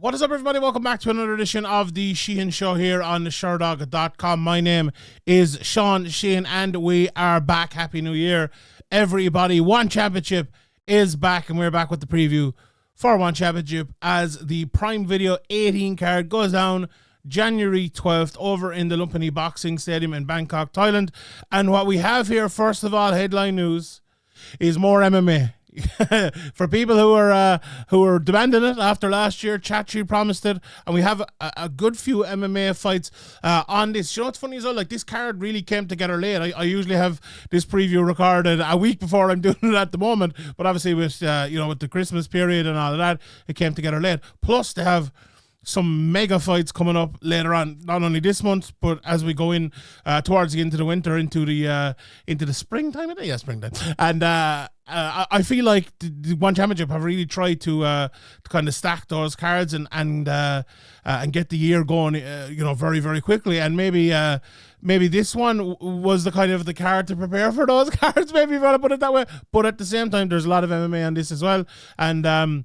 What is up, everybody? Welcome back to another edition of the Sheehan Show here on the Sherdog.com. My name is Sean Sheehan, and we are back. Happy New Year, everybody. One Championship is back, and we're back with the preview for One Championship as the Prime Video 18 card goes down January 12th over in the Lumpini Boxing Stadium in Bangkok, Thailand. And what we have here, first of all, headline news, is more MMA. For people who are demanding it after last year, Chachi promised it, and we have a good few MMA fights on this. You know what's funny as well? Like, this card really came together late. I usually have this preview recorded a week before I'm doing it at the moment, but obviously with with the Christmas period and all of that, it came together late. Plus, they have some mega fights coming up later on, not only this month, but as we go in towards the end of the winter, into the springtime. Yeah, springtime. And I feel like the One Championship have really tried to kind of stack those cards and get the year going, very, very quickly. And maybe this one was the kind of the card to prepare for those cards, maybe if you want to put it that way. But at the same time, there's a lot of MMA on this as well, and I'm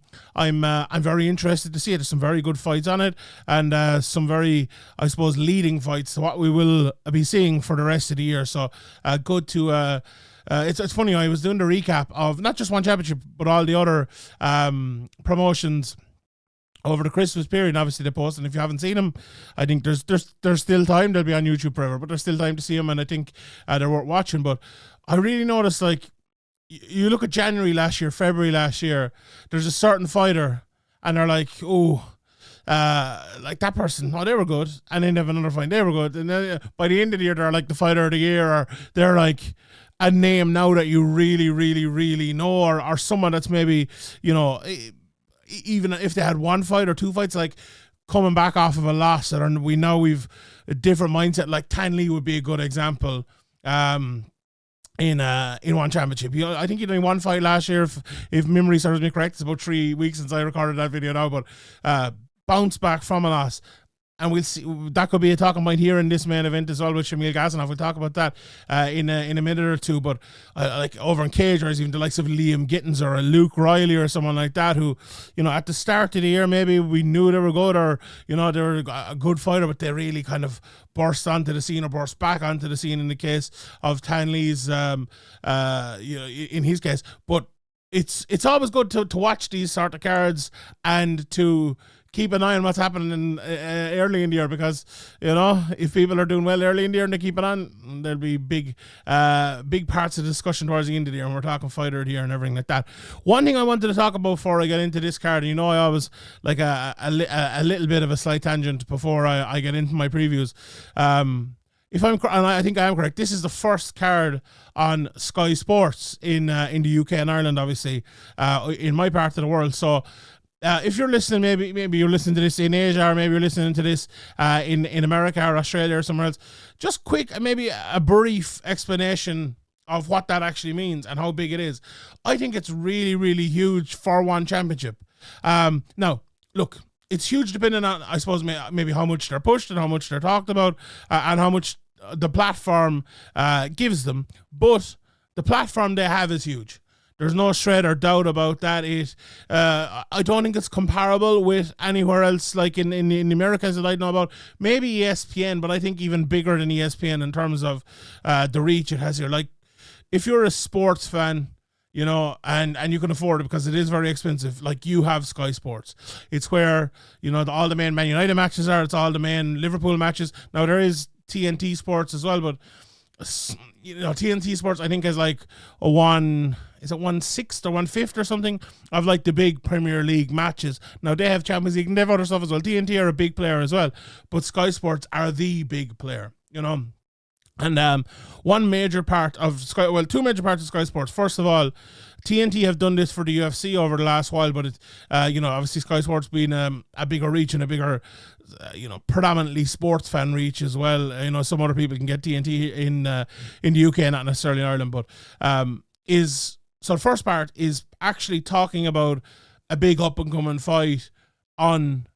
very interested to see it. There's some very good fights on it, and some very, I suppose, leading fights to what we will be seeing for the rest of the year. So good to. It's funny, I was doing the recap of not just One Championship, but all the other promotions over the Christmas period. And obviously they post, and if you haven't seen them, I think there's still time. They'll be on YouTube forever, but there's still time to see them, and I think they're worth watching. But I really noticed, like, you look at January last year, February last year, there's a certain fighter, and they're like, like that person, they were good, and then they have another fight, they were good, and then by the end of the year, they're like the fighter of the year, or they're like a name now that you really, really, really know, or someone that's maybe, even if they had one fight or two fights, like coming back off of a loss, and we've a different mindset. Like Tan Lee would be a good example. In One Championship, I think he did one fight last year, if memory serves me correct. It's about 3 weeks since I recorded that video now, but bounced back from a loss. And we'll see, that could be a talking point here in this main event as well with Shamil Gasanov. We'll talk about that in a minute or two. But like over in Cage, or even the likes of Liam Gittins or a Luke Riley or someone like that, who, at the start of the year, maybe we knew they were good, or, they were a good fighter, but they really kind of burst onto the scene, or burst back onto the scene in the case of Tan Lee's, in his case. But it's always good to watch these sort of cards and to keep an eye on what's happening early in the year, because if people are doing well early in the year and they keep it on, there'll be big parts of the discussion towards the end of the year, and we're talking fighter of the year and everything like that. One thing I wanted to talk about before I get into this card, and I always like a little bit of a slight tangent before I get into my previews. If I'm, and I think I am correct, this is the first card on Sky Sports in the UK and Ireland, obviously, in my part of the world. So if you're listening, maybe you're listening to this in Asia, or maybe you're listening to this in America or Australia or somewhere else, just quick, maybe a brief explanation of what that actually means and how big it is. I think it's really, really huge for One Championship. Now, look, it's huge depending on, I suppose, maybe how much they're pushed and how much they're talked about, and how much the platform gives them. But the platform they have is huge. There's no shred or doubt about that. I don't think it's comparable with anywhere else, like in the Americas that I know about. Maybe ESPN, but I think even bigger than ESPN in terms of the reach it has here. Like, if you're a sports fan, and you can afford it because it is very expensive, like, you have Sky Sports. It's where, all the main Man United matches are. It's all the main Liverpool matches. Now, there is TNT Sports as well, but TNT Sports, I think, is like a 1/6 or 1/5 or something of like the big Premier League matches. Now, they have Champions League and they have other stuff as well. TNT are a big player as well, but Sky Sports are the big player, And one major part of Sky, well, two major parts of Sky Sports. First of all, TNT have done this for the UFC over the last while, but it's, obviously Sky Sports being a bigger reach and a bigger, predominantly sports fan reach as well. Some other people can get TNT in the UK, not necessarily in Ireland, but so the first part is actually talking about a big up and coming fight on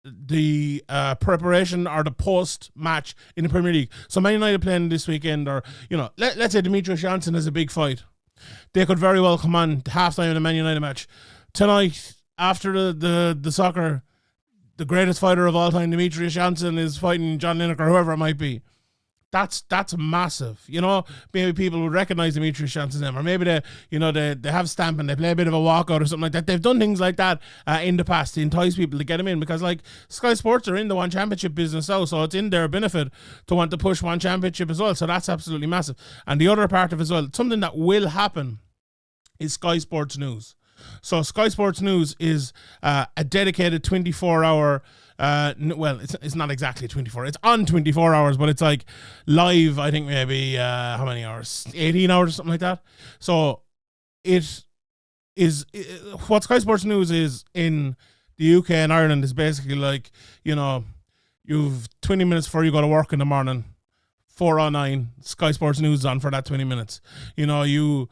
the preparation or the post match in the Premier League. So Man United playing this weekend, or let's say Demetrius Johnson has a big fight. They could very well come on halftime in a Man United match tonight after the soccer. the greatest fighter of all time, Demetrius Johnson, is fighting John Lineker or whoever it might be. That's massive. You know, maybe people would recognize Demetrius Johnson's name, or maybe they have stamping, they play a bit of a walkout or something like that. They've done things like that in the past to entice people to get them in, because like Sky Sports are in the One Championship business now, so it's in their benefit to want to push One Championship as well. So that's absolutely massive. And the other part of it as well, something that will happen, is Sky Sports News. So Sky Sports News is a dedicated 24-hour. Well, it's not exactly 24. It's on 24 hours, but it's like live. I think maybe how many hours? 18 hours or something like that. So it is what Sky Sports News is in the UK and Ireland is basically like, you know, you've 20 minutes before you go to work in the morning, 4:09, Sky Sports News is on for that 20 minutes. You know, you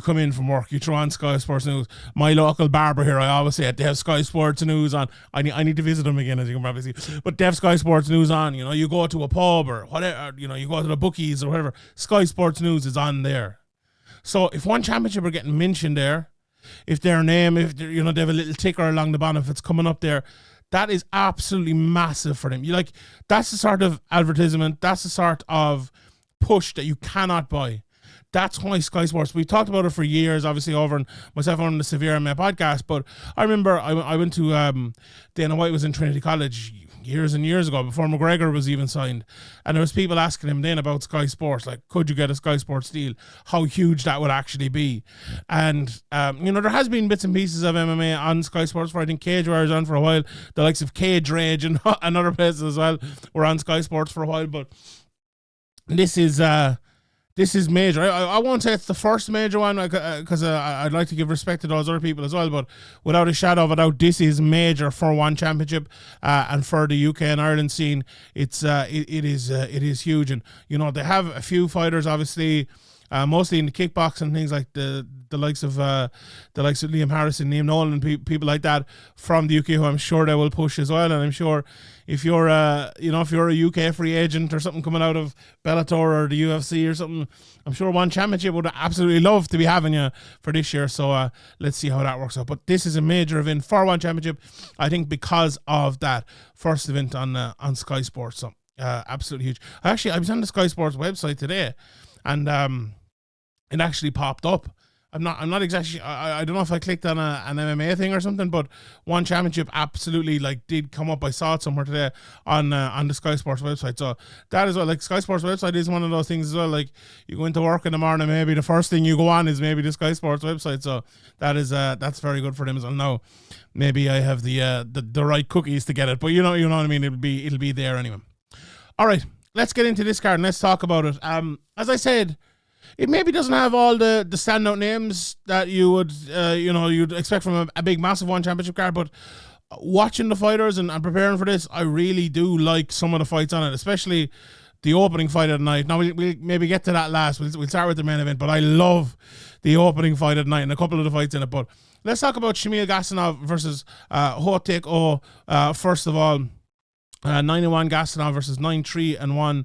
come in from work, you throw on Sky Sports News. My local barber here, I always say it, they have Sky Sports News on. I need to visit them again, as you can probably see. But they have Sky Sports News on. You know, you go to a pub or whatever, you know, you go to the bookies or whatever, Sky Sports News is on there. So if One Championship are getting mentioned there, if their name, if you know, they have a little ticker along the bottom, if it's coming up there, that is absolutely massive for them. You like, that's the sort of advertisement, that's the sort of push that you cannot buy. That's why Sky Sports, we've talked about it for years, obviously over on myself on the Severe MMA podcast, but I remember I went to, Dana White was in Trinity College years and years ago, before McGregor was even signed, and there was people asking him then about Sky Sports, like, could you get a Sky Sports deal? How huge that would actually be. And, you know, there has been bits and pieces of MMA on Sky Sports for, I think Cage Warriors on for a while, the likes of Cage Rage and other places as well were on Sky Sports for a while, but this is major. I won't say it's the first major one, because I'd like to give respect to those other people as well, but without a shadow of a doubt, this is major for One Championship and for the UK and Ireland scene. It is huge, and you know, they have a few fighters, obviously, mostly in the kickboxing, things like the likes of Liam Harrison, Liam Nolan, people like that from the UK, who I'm sure they will push as well. And I'm sure if you're a UK free agent or something coming out of Bellator or the UFC or something, I'm sure One Championship would absolutely love to be having you for this year. So let's see how that works out. But this is a major event for One Championship, I think, because of that first event on Sky Sports. So absolutely huge. I was on the Sky Sports website today, and it actually popped up. I'm not exactly. I don't know if I clicked on an MMA thing or something, but One Championship absolutely like did come up. I saw it somewhere today on the Sky Sports website. So that is what, like, Sky Sports website is one of those things as well. Like, you go into work in the morning, maybe the first thing you go on is maybe the Sky Sports website. So that is that's very good for them as well. Now, maybe I have the right cookies to get it, but you know what I mean. It'll be there anyway. All right, let's get into this card and let's talk about it. As I said, it maybe doesn't have all the standout names that you would, you'd expect from a big, massive One Championship card, but watching the fighters and preparing for this, I really do like some of the fights on it, especially the opening fight of the night. Now, we'll maybe get to that last. We'll start with the main event, but I love the opening fight of the night and a couple of the fights in it. But let's talk about Shamil Gasanov versus Taek. First of all, 9-1 Gasanov versus 9-3-1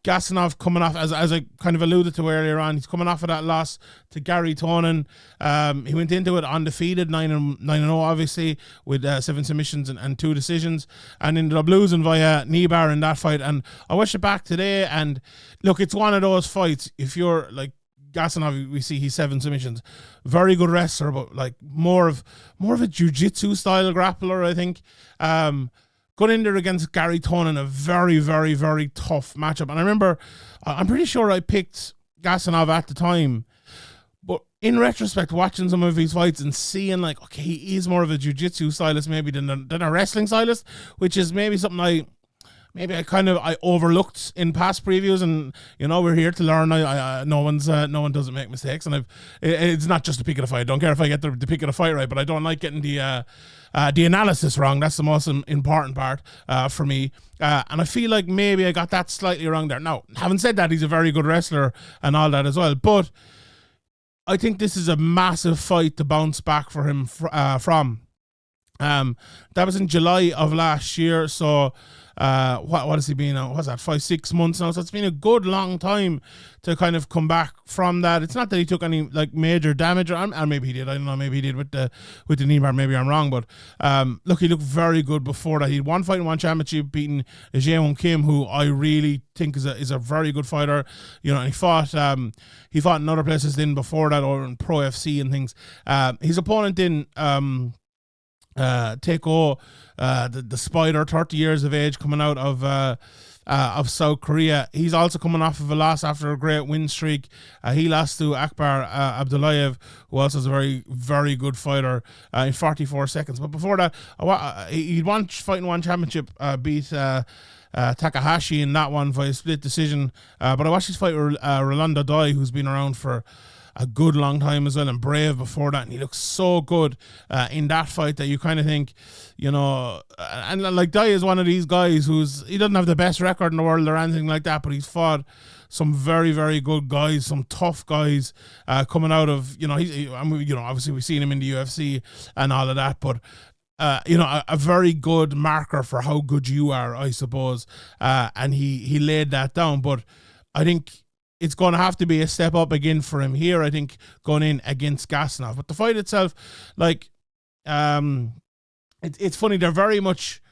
Gasanov coming off, as I kind of alluded to earlier on, he's coming off of that loss to Gary Tonin. He went into it undefeated, 9-0 obviously, with 7 submissions and 2 decisions, and ended up losing via knee bar in that fight. And I watched it back today, and look, it's one of those fights, if you're like Gasanov, we see he's 7 submissions, very good wrestler, but like more of a jiu-jitsu style grappler, I think. Got in there against Gary Tonin, a very, very, very tough matchup. And I remember, I'm pretty sure I picked Gasanov at the time, but in retrospect, watching some of his fights and seeing like, okay, he is more of a jiu-jitsu stylist maybe than a wrestling stylist, which is maybe something I overlooked in past previews. And you know, we're here to learn. No one doesn't make mistakes, and it's not just the pick of the fight. I don't care if I get the pick of the fight right, but I don't like getting the analysis wrong. That's the most important part for me. And I feel like maybe I got that slightly wrong there. Now, having said that, he's a very good wrestler and all that as well. But I think this is a massive fight to bounce back for him from. That was in July of last year, so what has he been now? What's that, 5-6 months now? So it's been a good long time to kind of come back from that. It's not that he took any like major damage, or maybe he did. I don't know. Maybe he did with the knee bar. Maybe I'm wrong, but look, he looked very good before that. He had one fight in one championship, beating Jae-Won Kim, who I really think is a very good fighter. You know, and he fought in other places then before that, or in Pro FC and things. His opponent in Taek, the Spider, 30 years of age, coming out of South Korea. He's also coming off of a loss after a great win streak. He lost to Abdul-Latif, who also is a very, very good fighter, in 44 seconds. But before that, he'd won fighting one championship, beat Takahashi in that one via split decision. But I watched his fight with Rolando Doi, who's been around for a good long time as well, and Brave before that, and he looks so good in that fight that you kind of think, you know, and like Dai is one of these guys he doesn't have the best record in the world or anything like that, but he's fought some very, very good guys, some tough guys coming out of, you know, obviously we've seen him in the UFC and all of that, but you know, a very good marker for how good you are, I suppose, and he laid that down. But I think it's going to have to be a step up again for him here, I think, going in against Gasanov. But the fight itself, like, it's funny, they're very much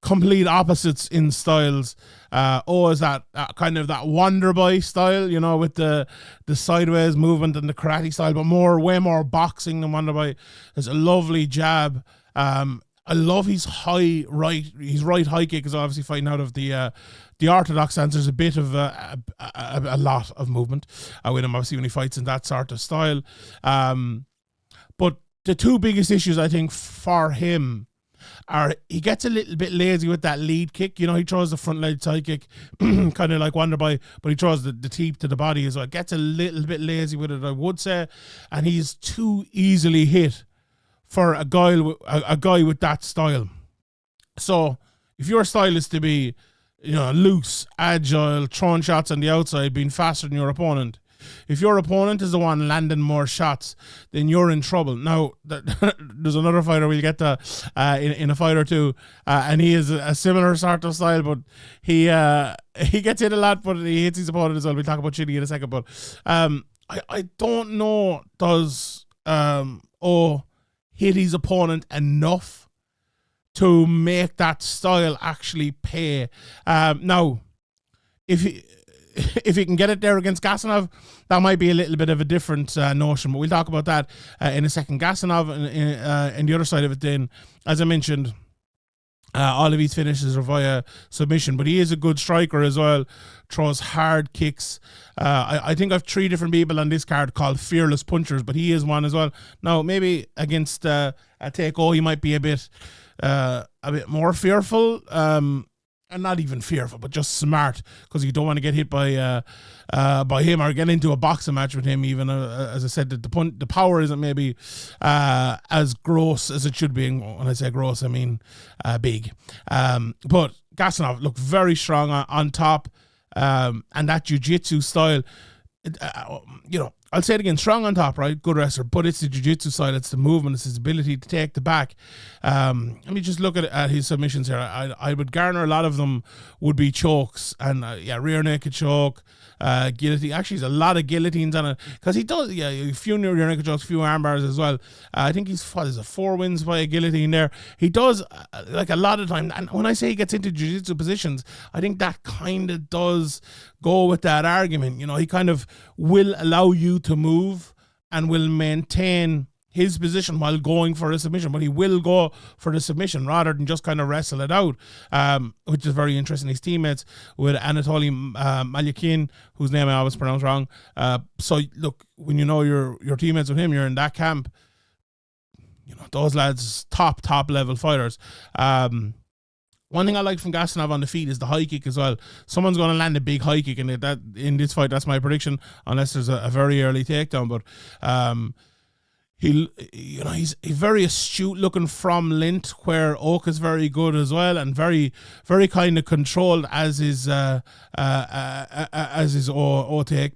complete opposites in styles. Is that kind of that Wonder Boy style, you know, with the sideways movement and the karate style, but way more boxing than Wonder Boy. There's a lovely jab. I love his right high kick is obviously fighting out of the orthodox stance. There's a bit of a lot of movement with him, obviously, when he fights in that sort of style. But the two biggest issues, I think, for him are he gets a little bit lazy with that lead kick. You know, he throws the front leg side kick, kind of like Wonder Boy, but he throws the teep to the body as well. Gets a little bit lazy with it, I would say, and he's too easily hit for a guy with that style. So if your style is to be, you know, loose, agile, throwing shots on the outside, being faster than your opponent, if your opponent is the one landing more shots, then you're in trouble. Now, there's another fighter we'll get to in a fight or two, and he is a similar sort of style, but he gets hit a lot, but he hits his opponent as well. We'll talk about Chidi in a second, but I don't know, does hit his opponent enough to make that style actually pay. Now, if he can get it there against Gasanov, that might be a little bit of a different notion, but we'll talk about that in a second. Gasanov, and the other side of it then, as I mentioned, all of his finishes are via submission, but he is a good striker as well, throws hard kicks. I think I've 3 different people on this card called fearless punchers, but he is one as well. Now, maybe against Taek, he might be a bit more fearful, and not even fearful, but just smart, because you don't want to get hit by him or get into a boxing match with him. Even as I said, the power isn't maybe as gross as it should be. And when I say gross, I mean big. But Gasanov looked very strong on top, and that jiu-jitsu style. You know, I'll say it again, strong on top, right? Good wrestler, but it's the jiu-jitsu side, it's the movement, it's his ability to take the back. Let me just look at his submissions here. I would garner a lot of them would be chokes, and rear naked choke, guillotine. Actually, there's a lot of guillotines on it, because he does, a few rear naked chokes, a few arm bars as well. I think there's 4 wins by a guillotine there. He does, like a lot of time, and when I say he gets into jiu-jitsu positions, I think that kind of does go with that argument. You know, he kind of will allow you to move and will maintain his position while going for a submission, but he will go for the submission rather than just kind of wrestle it out, which is very interesting. His teammates with Anatoly Malyakin, whose name I always pronounce wrong. So look, when you know your teammates with him, you're in that camp. You know, those lads, top level fighters. One thing I like from Gasanov on the feet is the high kick as well. Someone's going to land a big high kick in this fight. That's my prediction, unless there's a very early takedown. But he's very astute looking from length, where Oak is very good as well, and very, very kind of controlled as is Taek.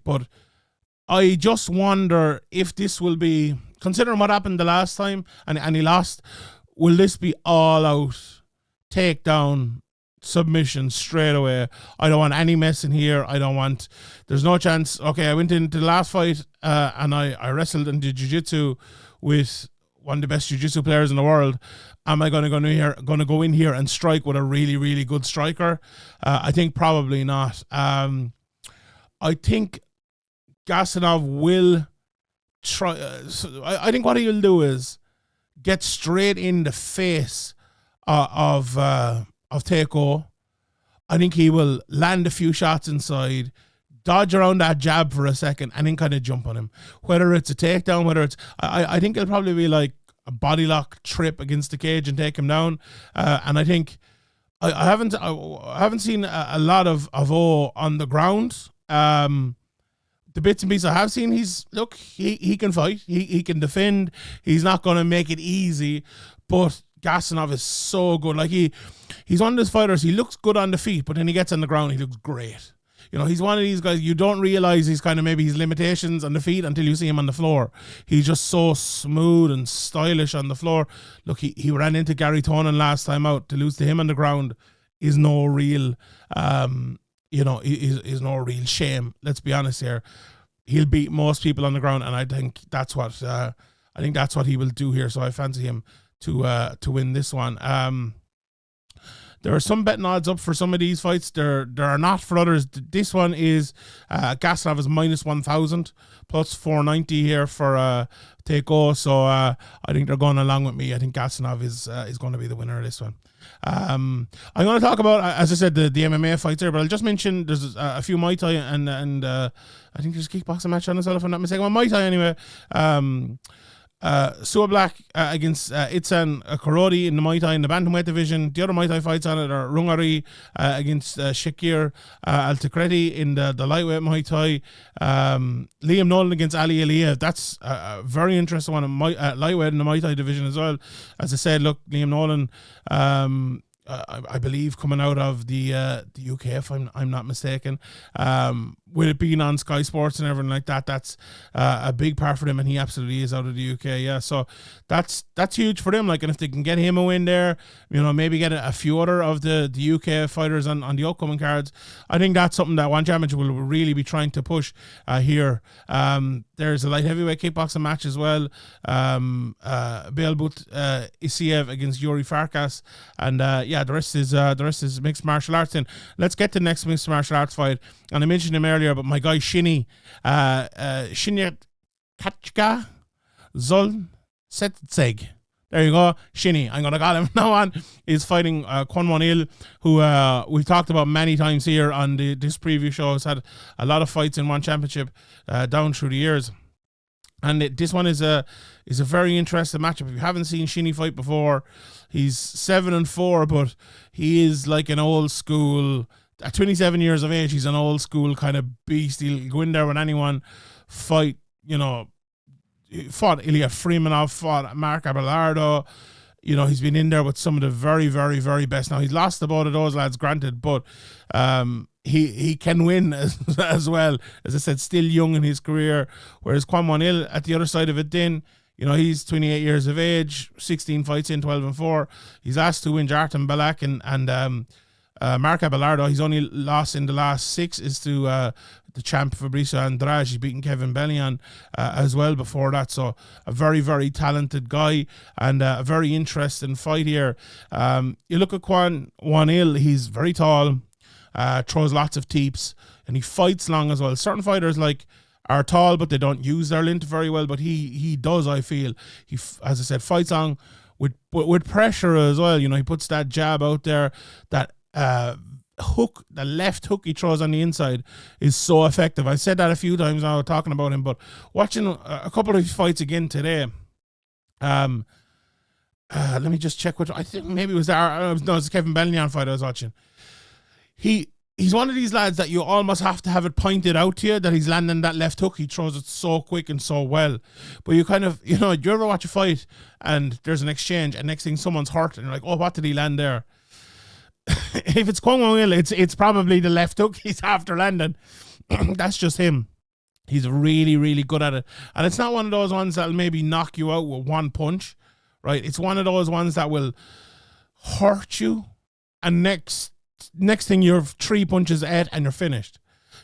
But I just wonder if this will be, considering what happened the last time and he lost, will this be all out takedown submission straight away. I don't want any messing here. There's no chance. Okay, I went into the last fight and I wrestled and did jiu-jitsu with one of the best jiu-jitsu players in the world. Am I going to go in here and strike with a really, really good striker? I think probably not. I think Gasanov will try. I think what he'll do is get straight in the face of Taek. I think he will land a few shots inside, dodge around that jab for a second, and then kind of jump on him. Whether it's a takedown, whether it's... I think it'll probably be like a body lock trip against the cage and take him down. And I think... I haven't seen a lot of O on the ground. The bits and pieces I have seen, he can fight. He can defend. He's not going to make it easy. But Gasanov is so good. Like he's one of those fighters. He looks good on the feet, but then he gets on the ground, he looks great. You know, he's one of these guys, you don't realize he's kind of maybe his limitations on the feet until you see him on the floor. He's just so smooth and stylish on the floor. Look, he ran into Gary Tonin last time out. To lose to him on the ground is no real, is no real shame. Let's be honest here. He'll beat most people on the ground, and I think that's what he will do here. So I fancy him to win this one. There are some betting odds up for some of these fights. There are not for others. This one is Gasanov is minus 1,000, plus 490 here for Taek. So I think they're going along with me. I think Gasanov is going to be the winner of this one. I'm going to talk about, as I said, the MMA fights here, but I'll just mention there's a few Muay Thai and I think there's a kickboxing match on as well, if I'm not mistaken. Well, Muay Thai anyway. Belakh against Itsan Karodi in the Muay Thai in the bantamweight division. The other Muay Thai fights on it are Rungari against Shakir Al-Takredi in the lightweight Muay Thai. Liam Nolan against Ali Aliyev. That's a very interesting one in lightweight in the Muay Thai division as well. As I said, look, Liam Nolan, I believe coming out of the UK, if I'm not mistaken, with it being on Sky Sports and everything like that, that's a big part for them, and he absolutely is out of the UK. Yeah, so that's huge for them. Like, and if they can get him a win there, you know, maybe get a few other of the UK fighters on the upcoming cards, I think that's something that One Championship will really be trying to push here. There's a light heavyweight kickboxing match as well. Belbut Isiev against Yuri Farkas, and the rest is mixed martial arts. And let's get to the next mixed martial arts fight. And I mentioned him earlier, but my guy Shinechagtga, Zoltsetseg. There you go, Shinny. I'm gonna call him now on. Is fighting Kwon who we've talked about many times here on this preview show. Has had a lot of fights in One Championship down through the years. And this one is a very interesting matchup. If you haven't seen Shinny fight before, he's 7-4, but he is like an old school. At 27 years of age, he's an old school kind of beast. He'll go in there with anyone, fight. You know, fought Ilya Freemanov, fought Mark Abelardo. You know, he's been in there with some of the very, very, very best. Now, he's lost to both of those lads, granted, but he can win as well. As I said, still young in his career. Whereas Kwon at the other side of it, then, you know, he's 28 years of age, 16 fights in, 12-4. He's asked to win Artem, Belakh, and Mark Abelardo. He's only lost in the last 6 is to the champ Fabricio Andrade. He's beaten Kevin Bellion as well before that. So a very, very talented guy and a very interesting fight here. You look at Kwon, he's very tall, throws lots of teeps, and he fights long as well. Certain fighters are tall, but they don't use their length very well. But he does, I feel. He, as I said, fights on with pressure as well. You know, he puts that jab out there, that hook, the left hook he throws on the inside is so effective. I said that a few times now talking about him, but watching a couple of his fights again today, let me just check I think maybe it was it's Kevin Bellion fight I was watching. He's one of these lads that you almost have to have it pointed out to you that he's landing that left hook. He throws it so quick and so well. But you kind of, you know, do you ever watch a fight and there's an exchange and next thing someone's hurt and you're like, oh, what did he land there? If it's Kwon, it's probably the left hook he's after landing. That's just him. He's really, really good at it. And it's not one of those ones that'll maybe knock you out with one punch, right? It's one of those ones that will hurt you and next next thing you're 3 punches ahead and you're finished.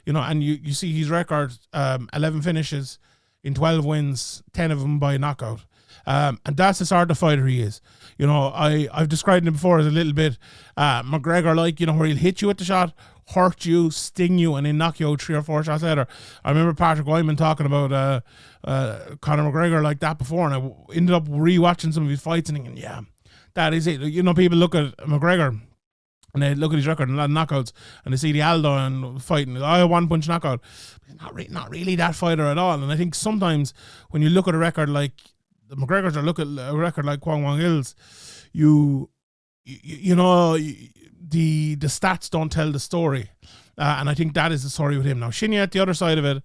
You know, and you see his record, 11 finishes in 12 wins, 10 of them by knockout. And that's the sort of fighter he is. You know, I've described him before as a little bit McGregor-like, you know, where he'll hit you with the shot, hurt you, sting you, and then knock you out 3 or 4 shots later. I remember Patrick Wyman talking about Conor McGregor like that before, and I ended up rewatching some of his fights and thinking, yeah, that is it. You know, people look at McGregor and they look at his record and a lot of knockouts, and they see the Aldo and fighting, one-punch knockout. Not really that fighter at all. And I think sometimes when you look at a record like the McGregors or look at a record like Kwon, you know, the stats don't tell the story. And I think that is the story with him. Now, Shinya at the other side of it,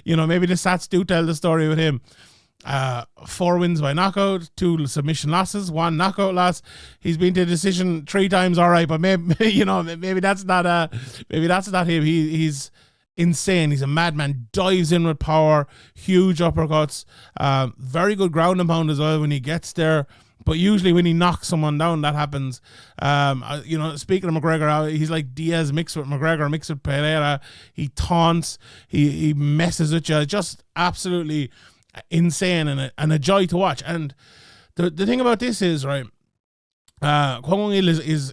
you know, maybe the stats do tell the story with him. 4 wins by knockout, 2 submission losses, 1 knockout loss. He's been to decision 3 times, all right, but maybe you know, maybe that's not him. He's insane. He's a madman. Dives in with power, huge uppercuts, very good ground and pound as well when he gets there. But usually when he knocks someone down, that happens. You know, speaking of McGregor, he's like Diaz mixed with McGregor, mixed with Pereira. He taunts, he messes with you. Just absolutely insane and a joy to watch. And the thing about this is, right, Kwon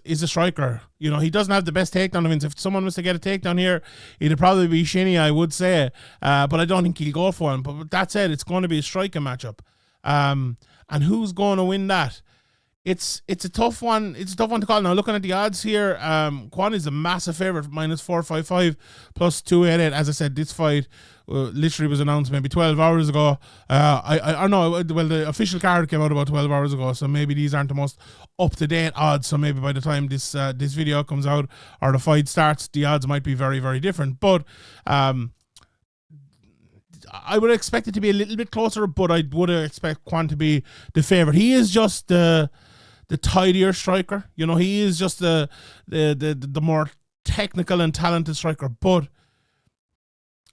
is a striker. You know, he doesn't have the best takedown defense. If someone was to get a takedown here, it'd probably be Shinny, I would say. But I don't think he'll go for one. But that said, it's going to be a striking matchup. And who's going to win that? It's a tough one. It's a tough one to call. Now, looking at the odds here, Kwon is a massive favorite, -455, +288. As I said, this fight literally was announced maybe 12 hours ago. I know. Well, the official card came out about 12 hours ago, so maybe these aren't the most up-to-date odds. So maybe by the time this video comes out or the fight starts, the odds might be very, very different. But I would expect it to be a little bit closer, but I would expect Kwon to be the favorite. He is just the tidier striker. You know, he is just the more technical and talented striker. But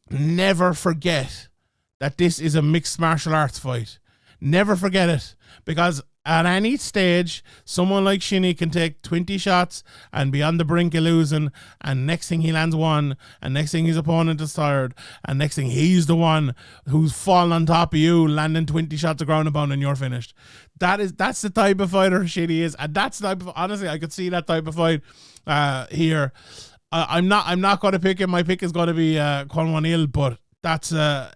never forget that this is a mixed martial arts fight. Never forget it, because at any stage, someone like Shinny can take 20 shots and be on the brink of losing, and next thing he lands 1, and next thing his opponent is tired, and next thing he's the one who's falling on top of you, landing 20 shots of ground and pound, and you're finished. That's the type of fighter Shinny is, and that's the type of, honestly, I could see that type of fight here. I'm not going to pick him. My pick is going to be Kwon, but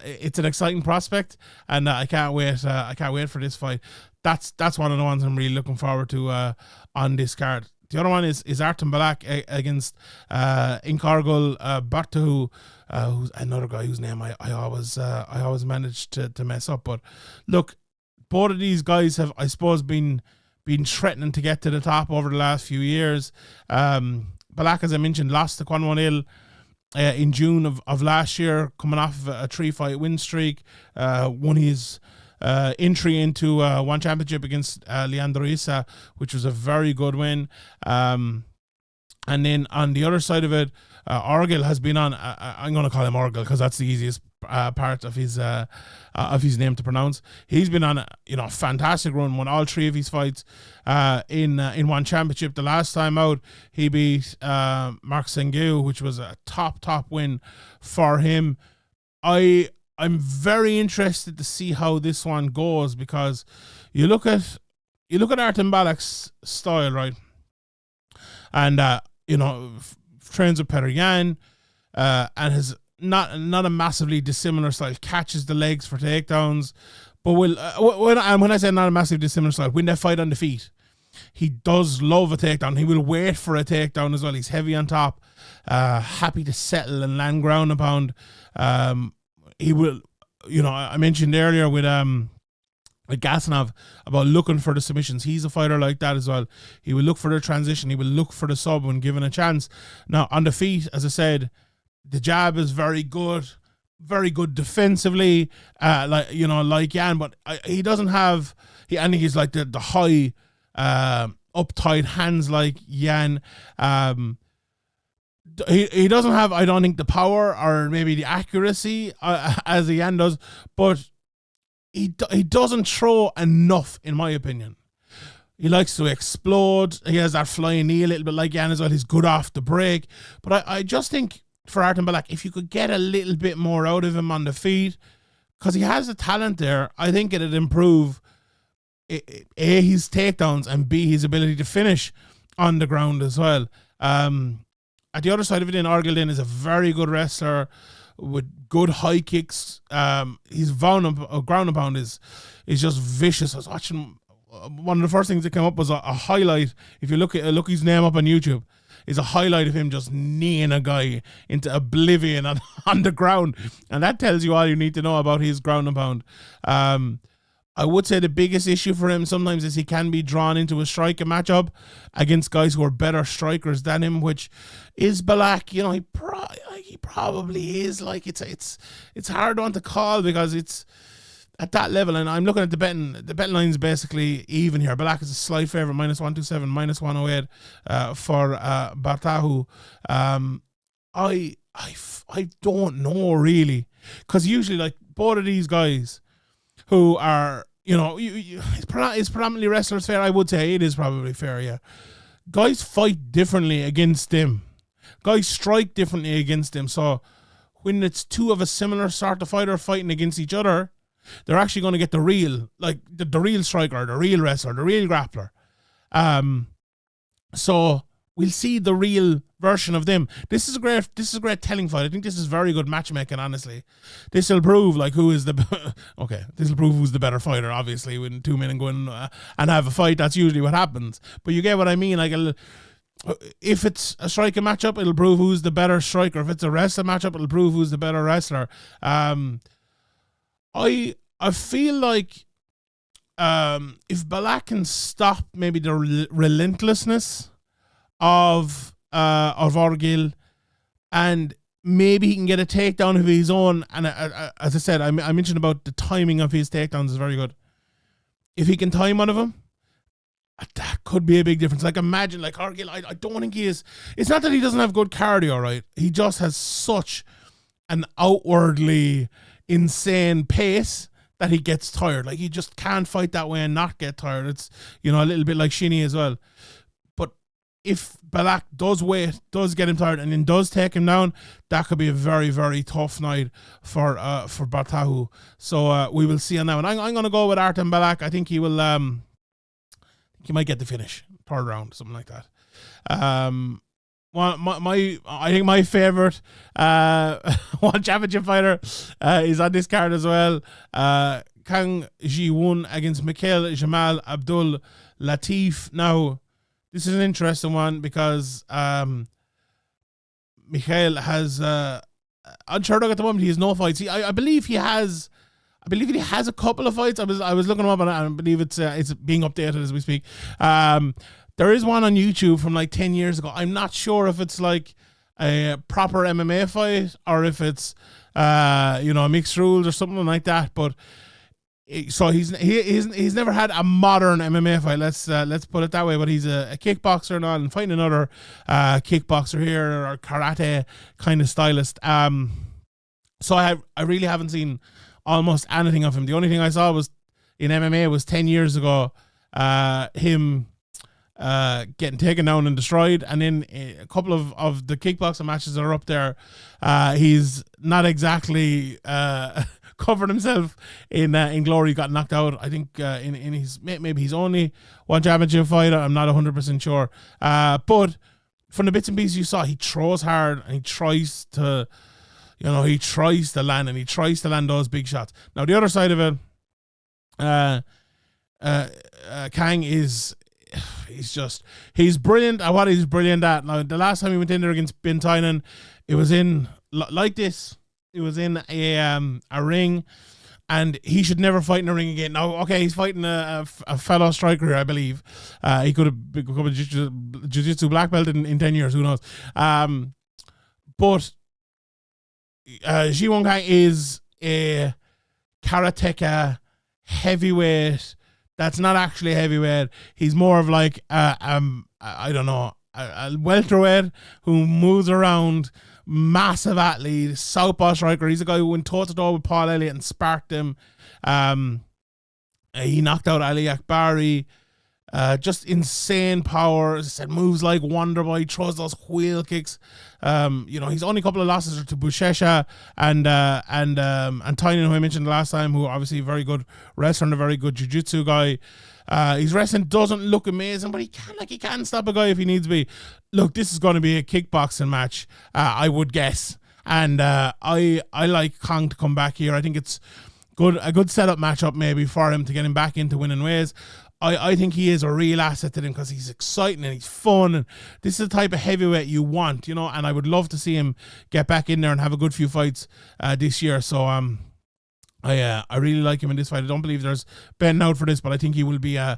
it's an exciting prospect, and I can't wait. I can't wait for this fight. That's one of the ones I'm really looking forward to on this card. The other one is Artem Belakh against Enkh-Orgil Baatarkhuu, who's another guy whose name I always manage to mess up. But look, both of these guys have, I suppose, been threatening to get to the top over the last few years. Belakh, as I mentioned, lost to Kwon in June of last year, coming off of a 3-fight win streak. Won his entry into one championship against Leandro Issa, which was a very good win. And then on the other side of it, Orgil has been on. I'm going to call him Orgil because that's the easiest part of his name to pronounce. He's been on a fantastic run, won all 3 of his fights in one championship. The last time out, he beat Mark Sengu, which was a top win for him. I'm very interested to see how this one goes, because you look at Artem Balakh's style, right? And trains with Petr Yan, and has not a massively dissimilar style. Catches the legs for takedowns, but when I say not a massively dissimilar style, when they fight on the feet, he does love a takedown. He will wait for a takedown as well. He's heavy on top, happy to settle and land ground and pound. He will, I mentioned earlier with Gasanov about looking for the submissions. He's a fighter like that as well. He will look for the transition. He will look for the sub when given a chance. Now, on the feet, as I said, the jab is very good defensively, like Yan, but he doesn't have, and he's like the high, uptight hands like Yan. He doesn't have, I don't think, the power or maybe the accuracy as Yan does, but he doesn't throw enough, in my opinion. He likes to explode. He has that flying knee a little bit like Jan as well. He's good off the break. But I just think for Artem Belakh, if you could get a little bit more out of him on the feet, because he has the talent there, I think it'd improve A, his takedowns, and B, his ability to finish on the ground as well. At the other side of it, Enkh-Orgil is a very good wrestler with good high kicks. His ground and pound is just vicious. I was watching, one of the first things that came up was a highlight. If you look his name up on YouTube, is a highlight of him just kneeing a guy into oblivion on the ground. And that tells you all you need to know about his ground and pound. I would say the biggest issue for him sometimes is he can be drawn into a striking matchup against guys who are better strikers than him, which is Belakh. You know, he probably is. Like, it's a hard one to call because it's at that level. And I'm looking at the betting line's basically even here. Belakh is a slight favorite, -127, -108 for Baatarkhuu. I don't know really, because usually, like, both of these guys who are, you know, it's predominantly wrestlers fair. I would say it is probably fair, yeah. Guys fight differently against them. Guys strike differently against them. So when it's two of a similar sort of fighter fighting against each other, they're actually going to get the real, like the real striker, the real wrestler, the real grappler. So we'll see the real version of them. This is a great telling fight. I think this is very good matchmaking, honestly. This will prove like who's the better fighter, obviously. When two men go in and have a fight, that's usually what happens. But you get what I mean. Like, if it's a striking matchup, it'll prove who's the better striker. If it's a wrestling matchup, it'll prove who's the better wrestler. I feel like if Belakh can stop maybe the relentlessness of Enkh-Orgil, and maybe he can get a takedown of his own. And as I said, I mentioned about the timing of his takedowns is very good. If he can time one of them, that could be a big difference. Like, imagine, like, Enkh-Orgil, I don't think he is. It's not that he doesn't have good cardio, right? He just has such an outwardly insane pace that he gets tired. Like, he just can't fight that way and not get tired. It's, you know, a little bit like Shinny as well. But if Belakh does get him tired and then does take him down, that could be a very, very tough night for Baatarkhuu. So we will see on that one. I'm going to go with Artem Belakh. I think he will. He might get the finish, third round, something like that. I think my favorite one championship fighter is on this card as well. Kang against Mikhail Jamal Abdul-Latif. Now, this is an interesting one because Mikhail has on Sherdog at the moment. He has no fights. I believe he has a couple of fights. I was looking him up, and I believe it's being updated as we speak. There is one on YouTube from like 10 years ago. I'm not sure if it's like a proper MMA fight or if it's mixed rules or something like that. But so he's never had a modern MMA fight. Let's put it that way. But he's a kickboxer now and fighting another kickboxer here, or karate kind of stylist. So I really haven't seen almost anything of him. The only thing I saw was in MMA was 10 years ago, him getting taken down and destroyed, and then a couple of the kickboxing matches that are up there, he's not exactly covered himself in glory. Got knocked out, I think, in his, maybe his only one championship fight. I'm not 100% sure, but from the bits and pieces you saw, he throws hard and he tries to land, and he tries to land those big shots. Now the other side of it, Kang he's brilliant at what he's brilliant at. Now, the last time he went in there against Ben Tynan, it was in like this. It was in a ring, and he should never fight in a ring again. Now, okay, he's fighting a fellow striker, I believe. He could have become a jiu-jitsu black belt in 10 years, who knows. But Ji-Won Kang is a karateka heavyweight. That's not actually a heavyweight. He's more of like a welterweight who moves around, massive athlete, southpaw striker. He's a guy who went toe-to-toe with Paul Elliott and sparked him. He knocked out Ali Akbari. Just insane power. As I said, moves like Wonder Boy, throws those wheel kicks. He's only a couple of losses to Buchecha and Tynan, who I mentioned last time, who obviously a very good wrestler and a very good jiu-jitsu guy. His wrestling doesn't look amazing, but he can stop a guy if he needs to be. Look, this is going to be a kickboxing match, I would guess. And I like Kang to come back here. I think it's a good setup matchup maybe for him to get him back into winning ways. I think he is a real asset to them because he's exciting and he's fun, and this is the type of heavyweight you want, and I would love to see him get back in there and have a good few fights this year. So I really like him in this fight. I don't believe there's betting out for this, but I think he will be a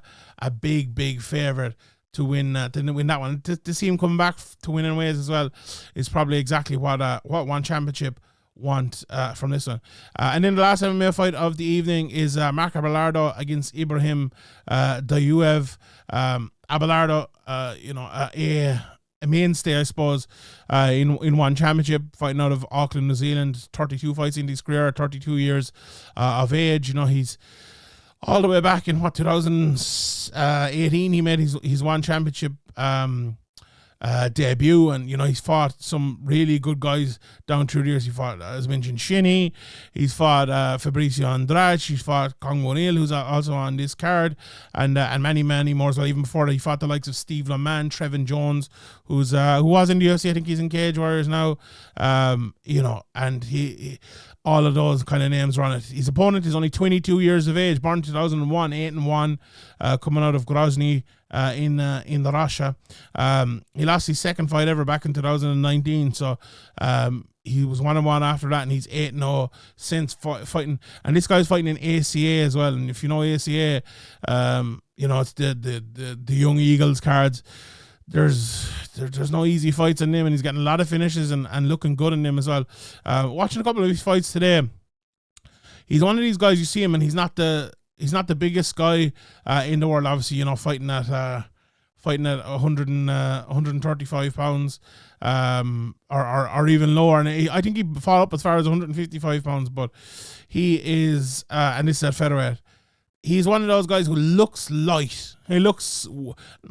big favourite to win that one. To see him coming back to winning ways as well is probably exactly what one championship want from this one. And then the last MMA fight of the evening is Mark Abelardo against Ibragim Dauev. Abelardo, a mainstay, I suppose, in one championship, fighting out of Auckland, New Zealand. 32 fights in his career, 32 years of age. He's all the way back in 2018. He made his one championship debut, and he's fought some really good guys down through the years. He fought, as mentioned, Shinny. He's fought Fabricio Andrade. He's fought Kang, who's also on this card, and many more as well. Even before that, he fought the likes of Steve Leman, Trevin Jones, who was in the UFC. I think he's in Cage Warriors now. And he all of those kind of names are on it. His opponent is only 22 years of age, born in 2001, 8-1, coming out of Grozny in Russia. He lost his second fight ever back in 2019, so he was 1-1 after that, and he's 8-0 since fighting. And this guy's fighting in ACA as well. And if you know ACA, it's the Young Eagles cards. There's no easy fights in them, and he's getting a lot of finishes and looking good in them as well. Watching a couple of his fights today, he's one of these guys, you see him and he's not the biggest guy in the world, obviously, fighting at 135 pounds or even lower, and I think he fought up as far as 155 pounds, but he is and this is at featherweight. He's one of those guys who looks light. He looks,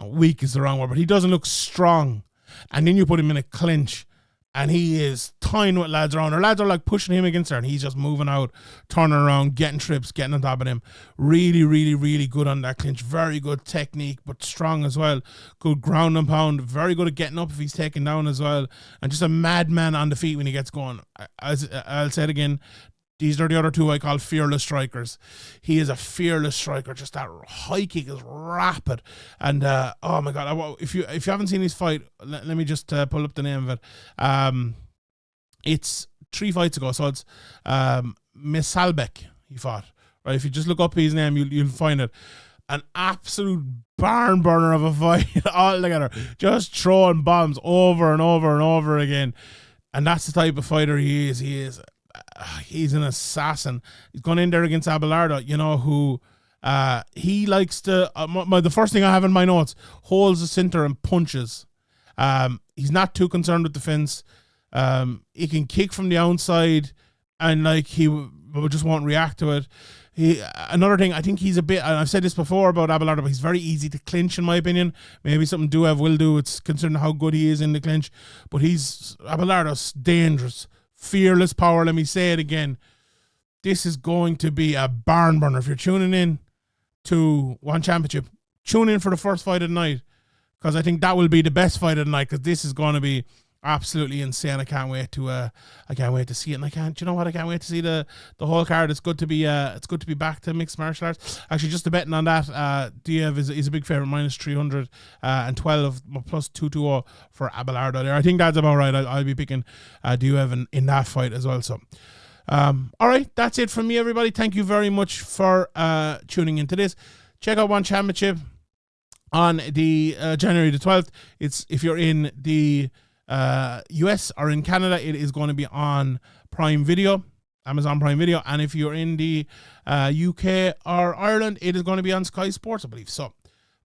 weak is the wrong word, but he doesn't look strong. And then you put him in a clinch, and he is tying with lads around. Or lads are like pushing him against her, and he's just moving out, turning around, getting trips, getting on top of them. Really, really, really good on that clinch. Very good technique, but strong as well. Good ground and pound. Very good at getting up if he's taken down as well. And just a madman on the feet when he gets going. I'll say it again. These are the other two I call fearless strikers. He is a fearless striker. Just that high kick is rapid. And, oh my God, if you haven't seen his fight, let me just pull up the name of it. It's 3 fights ago. So it's Misalbek he fought. Right? If you just look up his name, you'll find it. An absolute barn burner of a fight all together. Just throwing bombs over and over and over again. And that's the type of fighter he is. He's an assassin. He's gone in there against Abelardo, who he likes to. The first thing I have in my notes: holds the center and punches. He's not too concerned with defense. He can kick from the outside, and he just won't react to it. Another thing, I think he's a bit, and I've said this before about Abelardo, but he's very easy to clinch in my opinion. Maybe something Dauev will do. It's considering how good he is in the clinch, but Abelardo's dangerous. Fearless power, let me say it again. This is going to be a barn burner. If you're tuning in to One Championship, tune in for the first fight of the night, because I think that will be the best fight of the night, because this is going to be absolutely insane. I can't wait to see it, and I can't wait to see the whole card. It's good to be back to mixed martial arts. Actually, just a betting on that, Dauev is a big favorite, minus 300 and 12 plus 220 for Abelardo there. I think that's about right. I'll be picking Dauev in that fight as well. So all right, that's it from me, everybody. Thank you very much for tuning into this. Check out One Championship on the January the 12th. It's, if you're in the US or in Canada, it is going to be on Prime Video, Amazon Prime Video, and if you're in the UK or Ireland, it is going to be on Sky Sports, I believe. So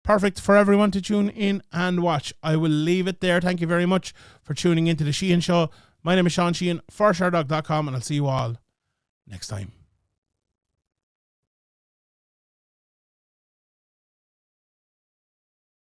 perfect for everyone to tune in and watch. I will leave it there. Thank you very much for tuning into the Sheehan Show. My name is Sean Sheehan for Sherdog.com, and I'll see you all next time.